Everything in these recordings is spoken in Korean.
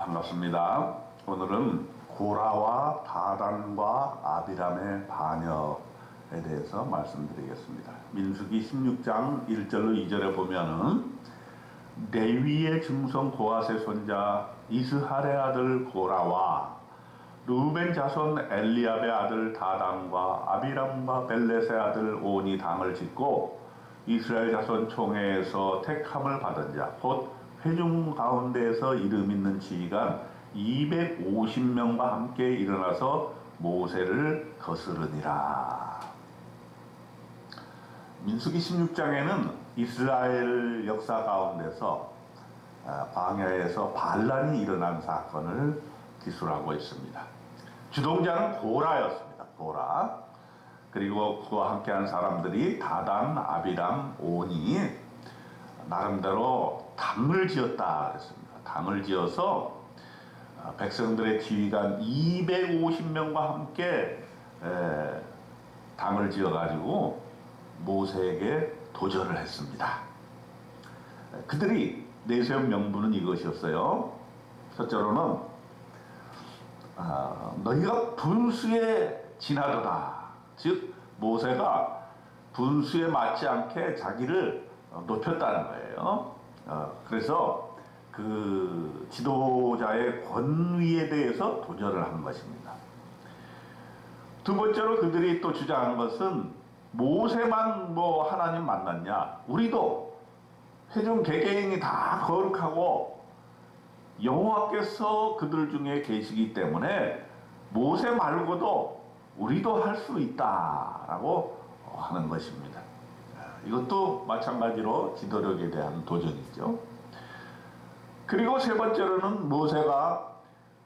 반갑습니다. 오늘은 고라와 다단과 아비람의 반역에 대해서 말씀드리겠습니다. 민수기 16장 1절로 2절에 보면은 레위의 증손 고핫의 손자 이스할의 아들 고라와 르우벤 자손 엘리압의 아들 다단과 아비람과 벨렛의 아들 온이 당을 짓고 이스라엘 자손 총회에서 택함을 받은 자 곧 회중 가운데에서 이름 있는 지휘관 250명과 함께 일어나서 모세를 거스르니라. 민수기 16장에는 이스라엘 역사 가운데서 광야에서 반란이 일어난 사건을 기술하고 있습니다. 주동자는 고라였습니다. 고라. 그리고 그와 함께한 사람들이 다단, 아비람, 온이 나름대로 당을 지었다 그랬습니다. 당을 지어서 백성들의 지휘관 250명과 함께 당을 지어가지고 모세에게 도전을 했습니다. 그들이 내세운 명분은 이것이었어요. 첫째로는 너희가 분수에 지나도다. 즉 모세가 분수에 맞지 않게 자기를 높였다는 거예요. 그래서 그 지도자의 권위에 대해서 도전을 한 것입니다. 두 번째로 그들이 또 주장한 것은 모세만 뭐 하나님 만났냐? 우리도 회중 개개인이 다 거룩하고 여호와께서 그들 중에 계시기 때문에 모세 말고도 우리도 할 수 있다라고 하는 것입니다. 이것도 마찬가지로 지도력에 대한 도전이죠. 그리고 세 번째로는 모세가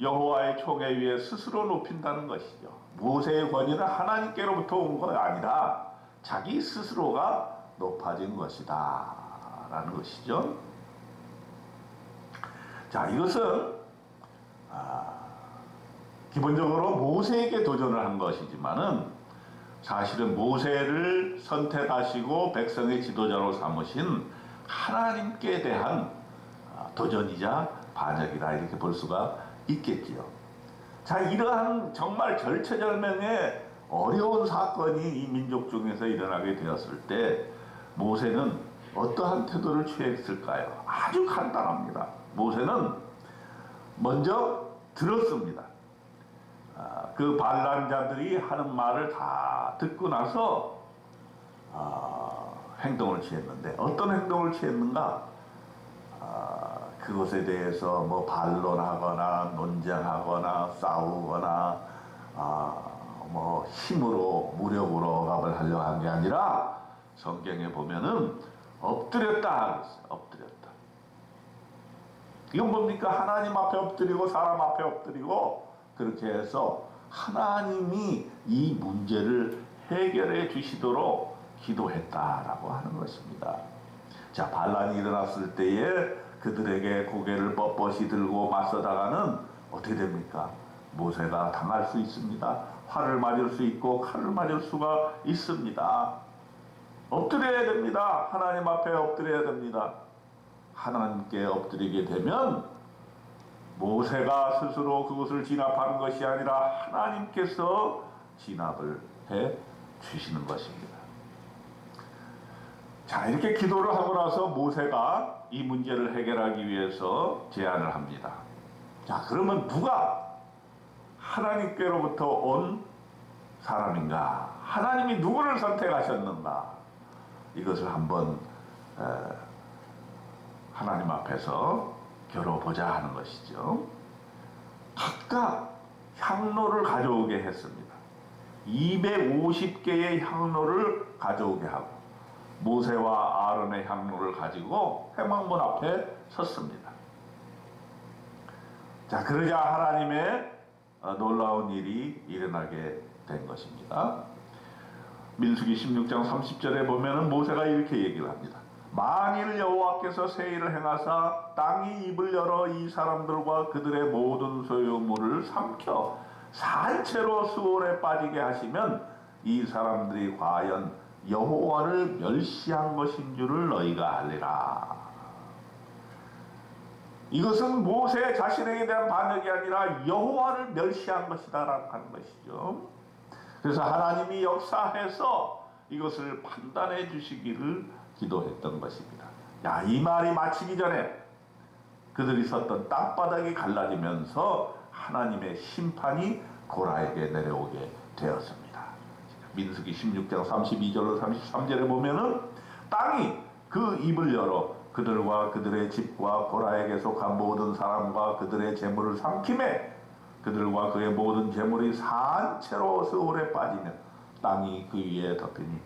여호와의 총회 위에 스스로 높인다는 것이죠. 모세의 권위는 하나님께로부터 온 것이 아니라 자기 스스로가 높아진 것이다 라는 것이죠. 자, 이것은 기본적으로 모세에게 도전을 한 것이지만은 사실은 모세를 선택하시고 백성의 지도자로 삼으신 하나님께 대한 도전이자 반역이다 이렇게 볼 수가 있겠지요. 자, 이러한 정말 절체절명의 어려운 사건이 이 민족 중에서 일어나게 되었을 때 모세는 어떠한 태도를 취했을까요? 아주 간단합니다. 모세는 먼저 들었습니다. 그 반란자들이 하는 말을 다 듣고 나서 행동을 취했는데 어떤 행동을 취했는가? 그것에 대해서 뭐 반론하거나 논쟁하거나 싸우거나 뭐 힘으로 무력으로 억압을 하려고 한 게 아니라 성경에 보면은 엎드렸다 그랬어요. 엎드렸다. 이건 뭡니까? 하나님 앞에 엎드리고 사람 앞에 엎드리고 그렇게 해서 하나님이 이 문제를 해결해 주시도록 기도했다라고 하는 것입니다. 자, 반란이 일어났을 때에 그들에게 고개를 뻣뻣이 들고 맞서다가는 어떻게 됩니까? 모세가 당할 수 있습니다. 활을 맞을 수 있고 칼을 맞을 수가 있습니다. 엎드려야 됩니다. 하나님 앞에 엎드려야 됩니다. 하나님께 엎드리게 되면 모세가 스스로 그것을 진압하는 것이 아니라 하나님께서 진압을 해 주시는 것입니다. 자, 이렇게 기도를 하고 나서 모세가 이 문제를 해결하기 위해서 제안을 합니다. 자, 그러면 누가 하나님께로부터 온 사람인가? 하나님이 누구를 선택하셨는가? 이것을 한번 하나님 앞에서 겨뤄보자 하는 것이죠. 각각 향로를 가져오게 했습니다. 250개의 향로를 가져오게 하고 모세와 아론의 향로를 가지고 회막문 앞에 섰습니다. 자, 그러자 하나님의 놀라운 일이 일어나게 된 것입니다. 민수기 16장 30절에 보면은 모세가 이렇게 얘기를 합니다. 만일 여호와께서 세일을 행하사 땅이 입을 열어 이 사람들과 그들의 모든 소유물을 삼켜 산채로 수월에 빠지게 하시면 이 사람들이 과연 여호와를 멸시한 것인 줄을 너희가 알리라. 이것은 모세 자신에게 대한 반역이 아니라 여호와를 멸시한 것이다라고 하는 것이죠. 그래서 하나님이 역사해서 이것을 판단해 주시기를 기도했던 것입니다. 야, 이 말이 마치기 전에 그들이 섰던 땅바닥이 갈라지면서 하나님의 심판이 고라에게 내려오게 되었습니다. 민수기 16장 32절로 33절에 보면은 땅이 그 입을 열어 그들과 그들의 집과 고라에게 속한 모든 사람과 그들의 재물을 삼키매 그들과 그의 모든 재물이 산채로 스올에 빠지며 땅이 그 위에 덮이니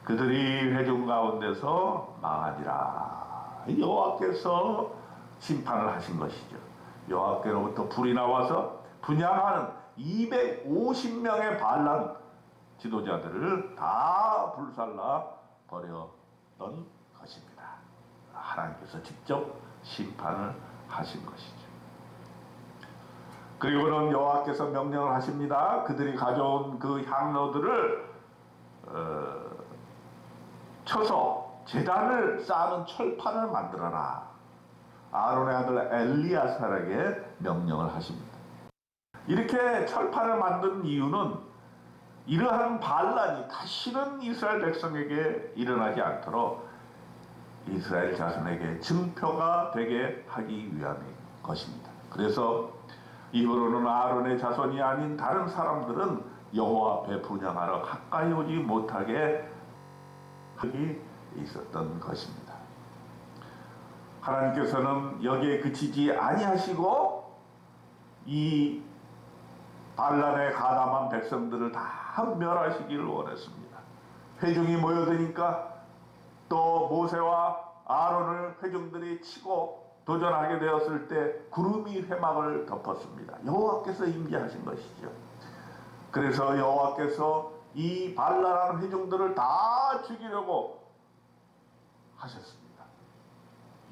그들이 회중 가운데서 망하니라. 여호와께서 심판을 하신 것이죠. 여호와께로부터 불이 나와서 분향하는 250명의 반란 지도자들을 다 불살라 버렸던 것입니다. 하나님께서 직접 심판을 하신 것이죠. 그리고는 여호와께서 명령을 하십니다. 그들이 가져온 그 향로들을 쳐서 제단을 쌓는 철판을 만들어라. 아론의 아들 엘리야살에게 명령을 하십니다. 이렇게 철판을 만든 이유는 이러한 반란이 다시는 이스라엘 백성에게 일어나지 않도록 이스라엘 자손에게 증표가 되게 하기 위함의 것입니다. 그래서 이후로는 아론의 자손이 아닌 다른 사람들은 여호와 앞에 분향하러 가까이 오지 못하게 하기 있었던 것입니다. 하나님께서는 여기에 그치지 아니하시고 이 반란에 가담한 백성들을 다 멸하시기를 원했습니다. 회중이 모여드니까 또 모세와 아론을 회중들이 치고 도전하게 되었을 때 구름이 회막을 덮었습니다. 여호와께서 임재하신 것이죠. 그래서 여호와께서 이 반란한 회중들을 다 죽이려고 하셨습니다.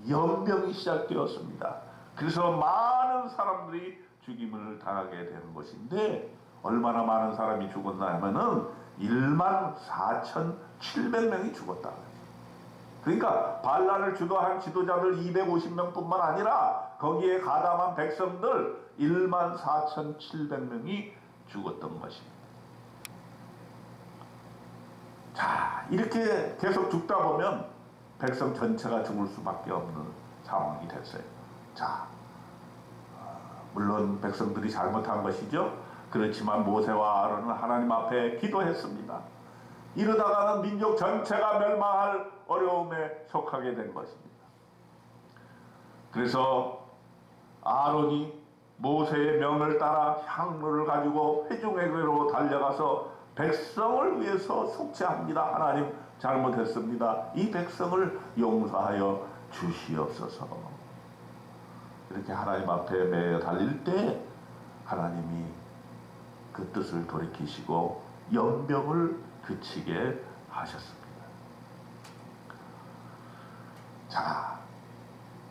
연병이 시작되었습니다. 그래서 많은 사람들이 죽임을 당하게 되는 것인데 얼마나 많은 사람이 죽었나 하면은 14,700명이 죽었다. 그러니까 반란을 주도한 지도자들 250명뿐만 아니라 거기에 가담한 백성들 14,700명이 죽었던 것입니다. 자, 이렇게 계속 죽다 보면 백성 전체가 죽을 수밖에 없는 상황이 됐어요. 자, 물론 백성들이 잘못한 것이죠. 그렇지만 모세와 아론은 하나님 앞에 기도했습니다. 이러다가는 민족 전체가 멸망할 어려움에 속하게 된 것입니다. 그래서 아론이 모세의 명을 따라 향로를 가지고 회중에게로 달려가서 백성을 위해서 속죄합니다. 하나님 잘못했습니다. 이 백성을 용서하여 주시옵소서. 이렇게 하나님 앞에 매여 달릴 때 하나님이 그 뜻을 돌이키시고 연병을 그치게 하셨습니다. 자,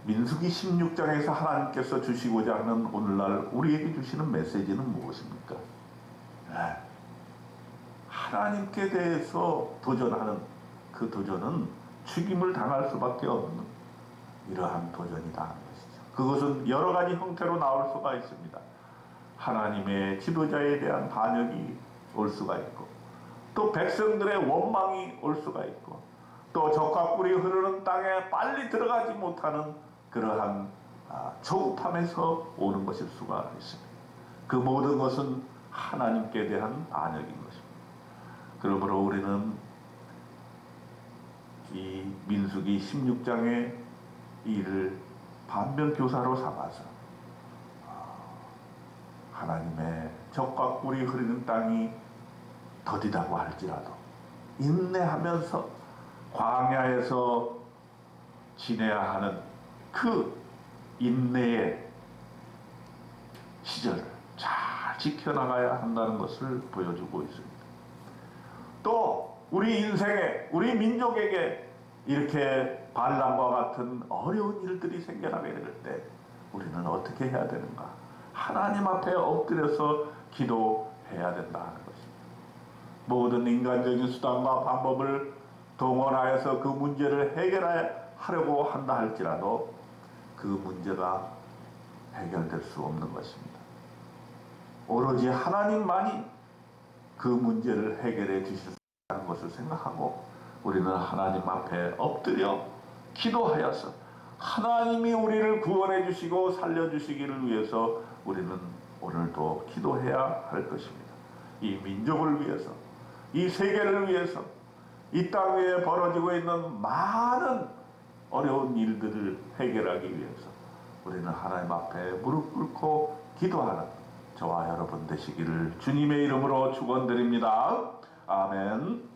민수기 16장에서 하나님께서 주시고자 하는 오늘날 우리에게 주시는 메시지는 무엇입니까? 하나님께 대해서 도전하는 그 도전은 죽임을 당할 수밖에 없는 이러한 도전이다 하는 것이죠. 그것은 여러 가지 형태로 나올 수가 있습니다. 하나님의 지도자에 대한 반역이 올 수가 있고, 또 백성들의 원망이 올 수가 있고, 또 적과 꿀이 흐르는 땅에 빨리 들어가지 못하는 그러한 조급함에서 오는 것일 수가 있습니다. 그 모든 것은 하나님께 대한 반역인 것입니다. 그러므로 우리는 이 민수기 16장의 일을 반면교사로 삼아서 하나님의 적과 꿀이 흐르는 땅이 더디다고 할지라도 인내하면서 광야에서 지내야 하는 그 인내의 시절을 잘 지켜나가야 한다는 것을 보여주고 있습니다. 또 우리 인생에, 우리 민족에게 이렇게 반란과 같은 어려운 일들이 생겨나게 될 때 우리는 어떻게 해야 되는가? 하나님 앞에 엎드려서 기도해야 된다는 것입니다. 모든 인간적인 수단과 방법을 동원하여서 그 문제를 해결하려고 한다 할지라도 그 문제가 해결될 수 없는 것입니다. 오로지 하나님만이 그 문제를 해결해 주실 수 있다는 것을 생각하고 우리는 하나님 앞에 엎드려 기도하여서 하나님이 우리를 구원해 주시고 살려 주시기를 위해서 우리는 오늘도 기도해야 할 것입니다. 이 민족을 위해서, 이 세계를 위해서, 이 땅 위에 벌어지고 있는 많은 어려운 일들을 해결하기 위해서 우리는 하나님 앞에 무릎 꿇고 기도하는 저와 여러분 되시기를 주님의 이름으로 축원드립니다. 아멘.